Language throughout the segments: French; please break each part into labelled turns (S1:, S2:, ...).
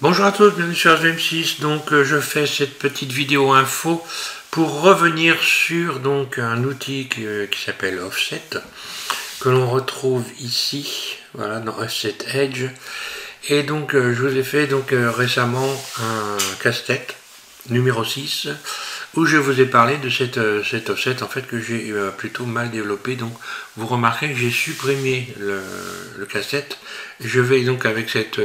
S1: Bonjour à tous, bienvenue sur HVM6. Donc je fais cette petite vidéo info pour revenir sur donc un outil qui s'appelle Offset, que l'on retrouve ici, voilà, dans Offset Edge. Et donc je vous ai fait donc récemment un casse-tête numéro 6 où je vous ai parlé de cet offset en fait que j'ai plutôt mal développé. Donc vous remarquez que j'ai supprimé le casse-tête. Je vais donc avec cette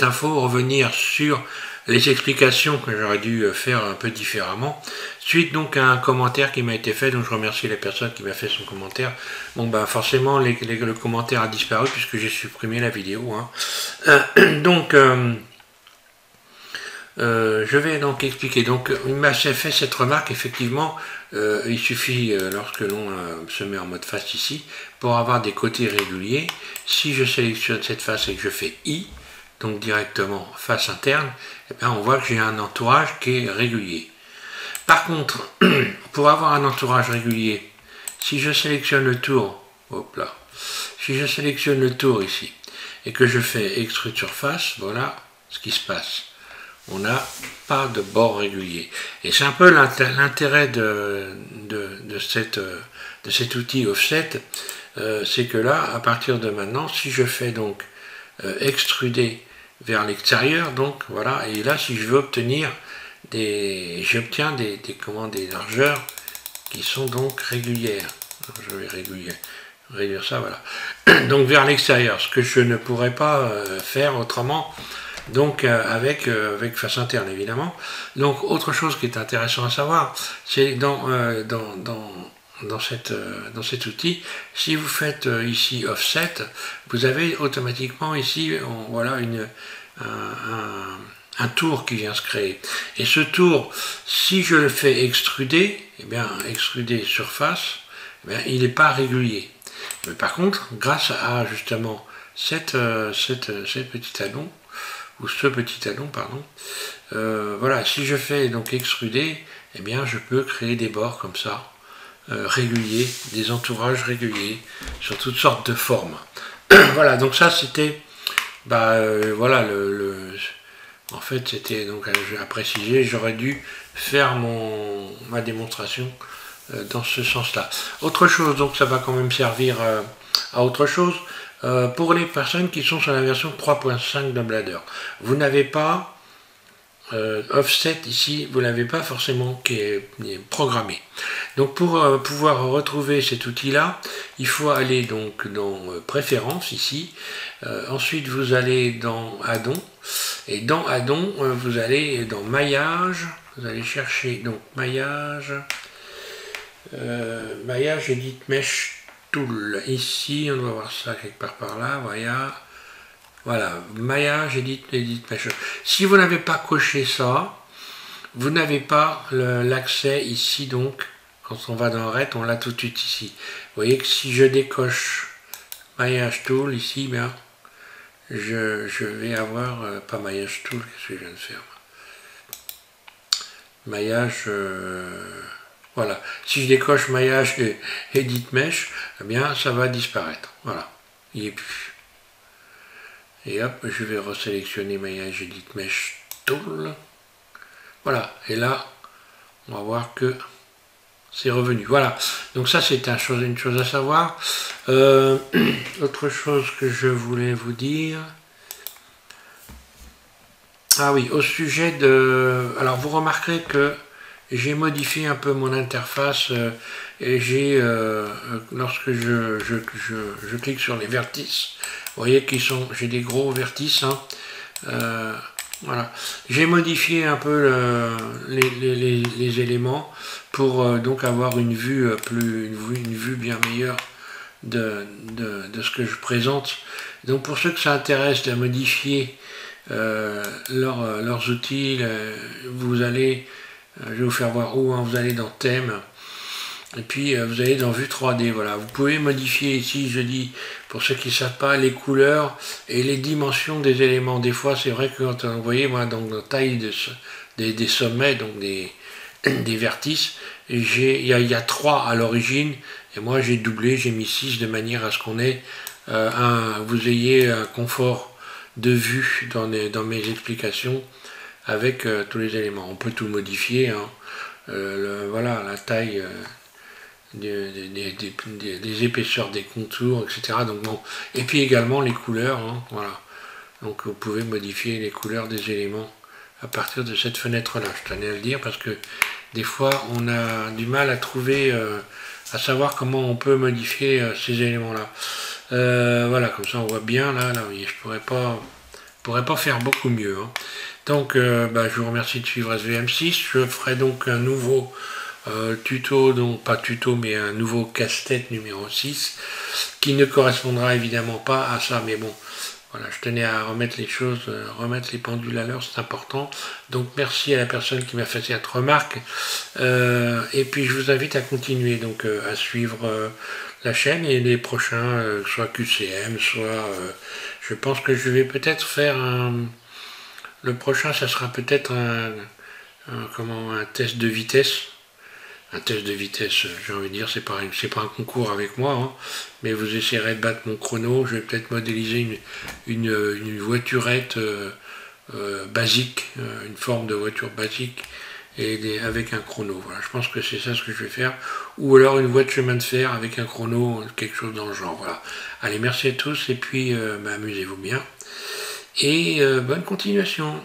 S1: info revenir sur les explications que j'aurais dû faire un peu différemment, suite donc à un commentaire qui m'a été fait. Donc je remercie la personne qui m'a fait son commentaire. Bon bah forcément le commentaire a disparu puisque j'ai supprimé la vidéo, hein. Je vais donc expliquer. Donc il m'a fait cette remarque. Effectivement, il suffit lorsque l'on se met en mode face ici pour avoir des côtés réguliers. Si je sélectionne cette face et que je fais I, donc directement face interne, eh bien on voit que j'ai un entourage qui est régulier. Par contre, pour avoir un entourage régulier, si je sélectionne le tour, hop là, si je sélectionne le tour ici et que je fais extrude surface, voilà ce qui se passe. On n'a pas de bord régulier. Et c'est un peu l'intérêt de cet outil Offset, c'est que là, à partir de maintenant, si je fais donc extruder vers l'extérieur, donc voilà, et là si je veux obtenir j'obtiens des largeurs qui sont donc régulières. Alors, je vais réduire ça, voilà. Donc vers l'extérieur, ce que je ne pourrais pas faire autrement, donc avec face interne évidemment. Donc autre chose qui est intéressant à savoir, c'est dans cet outil, si vous faites ici Offset, vous avez automatiquement ici voilà un tour qui vient se créer. Et ce tour, si je le fais extruder, eh bien extruder surface, eh bien, il n'est pas régulier. Mais par contre, grâce à justement cette petite talon, ou ce petit talon, pardon, voilà, si je fais donc extruder, eh bien je peux créer des bords comme ça, réguliers, des entourages réguliers, sur toutes sortes de formes. Voilà, donc ça c'était, voilà, en fait c'était donc à préciser, j'aurais dû faire ma démonstration dans ce sens-là. Autre chose, donc ça va quand même servir à autre chose. Pour les personnes qui sont sur la version 3.5 de Blender, vous n'avez pas Offset ici, vous n'avez pas forcément qui est programmé. Donc pour pouvoir retrouver cet outil là, il faut aller donc dans Préférences ici, ensuite vous allez dans Addons, et dans Addons vous allez dans Maillage, vous allez chercher donc Maillage, Edit Mesh Tool. Ici, on doit voir ça quelque part par là. Voilà, maillage, edit mesh. Si vous n'avez pas coché ça, vous n'avez pas l'accès ici. Donc, quand on va dans Ret, on l'a tout de suite ici. Vous voyez que si je décoche maillage tool ici, bien, je vais avoir pas maillage tool. Qu'est-ce que je viens de faire? Maillage. Voilà, si je décoche maillage et edit mesh, eh bien ça va disparaître. Voilà, il n'est plus. Et hop, je vais resélectionner maillage edit mesh tool. Voilà, et là, on va voir que c'est revenu. Voilà, donc ça c'est une chose à savoir. Autre chose que je voulais vous dire. Ah oui, au sujet de... Alors vous remarquerez que j'ai modifié un peu mon interface et j'ai, lorsque je clique sur les vertices, vous voyez j'ai des gros vertices, hein, voilà. J'ai modifié un peu les éléments pour donc avoir une vue bien meilleure de ce que je présente. Donc pour ceux que ça intéresse de modifier leurs outils, vous allez... Je vais vous faire voir où, hein. Vous allez dans thème et puis vous allez dans vue 3D. Voilà, vous pouvez modifier ici, je dis pour ceux qui ne savent pas, les couleurs et les dimensions des éléments. Des fois c'est vrai que quand vous voyez moi donc la taille des sommets, donc des vertices, il y a 3 à l'origine et moi j'ai doublé, j'ai mis 6 de manière à ce qu'on ait vous ayez un confort de vue dans mes explications avec tous les éléments. On peut tout modifier, hein. Voilà, la taille des épaisseurs des contours, etc. Donc, bon. Et puis également les couleurs, hein, voilà. Donc vous pouvez modifier les couleurs des éléments à partir de cette fenêtre-là. Je tenais à le dire parce que des fois on a du mal à trouver, à savoir comment on peut modifier ces éléments-là. Voilà, comme ça on voit bien là, oui, je pourrais pas faire beaucoup mieux, hein. Donc je vous remercie de suivre SVM6. Je ferai donc un nouveau tuto, donc pas tuto mais un nouveau casse-tête numéro 6 qui ne correspondra évidemment pas à ça, mais bon, voilà, je tenais à remettre les choses, remettre les pendules à l'heure, c'est important. Donc merci à la personne qui m'a fait cette remarque. Et puis je vous invite à continuer donc à suivre la chaîne et les prochains, soit QCM, soit je pense que je vais peut-être faire le prochain, ça sera peut-être un test de vitesse. Un test de vitesse, j'ai envie de dire, c'est pas un concours avec moi, hein, mais vous essayerez de battre mon chrono. Je vais peut-être modéliser une voiturette basique, une forme de voiture basique, avec un chrono. Voilà, je pense que c'est ça ce que je vais faire. Ou alors une voie de chemin de fer avec un chrono, quelque chose dans le genre. Voilà. Allez, merci à tous et puis amusez-vous bien. Et bonne continuation.